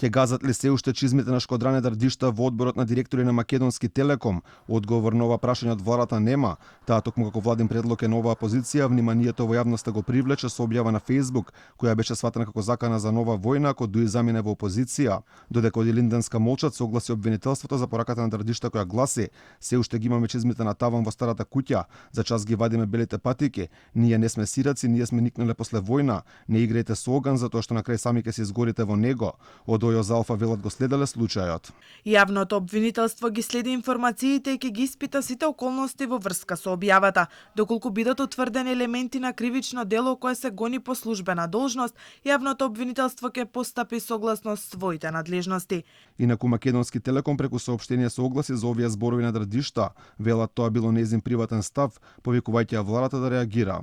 Ќе газат ли се уште чизмите на Шкодране Дардишта во одборот на директори на Македонски Телеком? Одговор на ова прашање од владата нема. Таа токму како владин предлог е на оваа позиција, вниманието во јавноста го привлече со објава на Facebook, која беше сватена како закана за нова војна ако Дуи замине во опозиција. Додека од Илинденска молчат, се огласи обвинителството за пораката на Дардишта која гласи: се уште ги имаме чизмите на таван во старата куќа, за час ги вадиме белите патики, ние не сме сираци, ние сме никнале после војна, не играјте со оган затоа што на крај сами ќе се изгорите во него. Од Ојо за Алфа велат го следеле случајот. Јавното обвинителство ги следи информациите и ќе ги испита сите околности во врска со објавата, доколку бидат утврдени елементи на кривично дело кое се гони по службена должност, јавното обвинителство ќе постапи согласно своите надлежности. Инаку Македонски Телеком преку соопштение се огласи за овие зборови на Дардишта, велат тоа било нејзин приватен став, повикувајќи ја владата да реагира.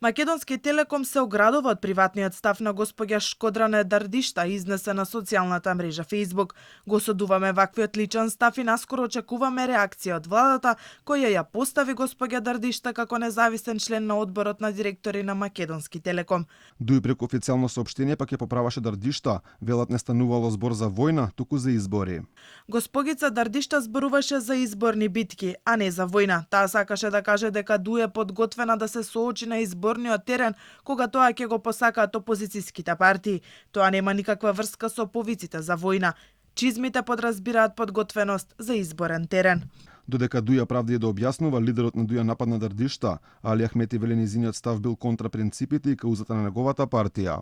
Македонски Телеком се оградува од приватниот став на госпоѓа Шкодране Дардишта, изнесе на социјалната мрежа Facebook. Го осудуваме ваквиот личен став и наскоро очекуваме реакција од владата, која ја постави госпоѓа Дардишта како независен член на одборот на директори на Македонски Телеком. Дуи преку официјално соопштение пак ја поправаше Дардишта, велат не станувало збор за војна, туку за избори. Госпогица Дардишта зборуваше за изборни битки, а не за војна. Таа сакаше да каже дека Дуи е подготвена да се соочи на изборниот терен кога тоа ќе го посакаат опозицијските партии. Тоа нема никаква врска со повиците за војна. Чизмите подразбираат подготвеност за изборен терен. Додека Дуја правди да објаснува, лидерот на Дуја нападна Дардишта, Али Ахмети вели низиниот став бил контра принципите и каузата на неговата партија.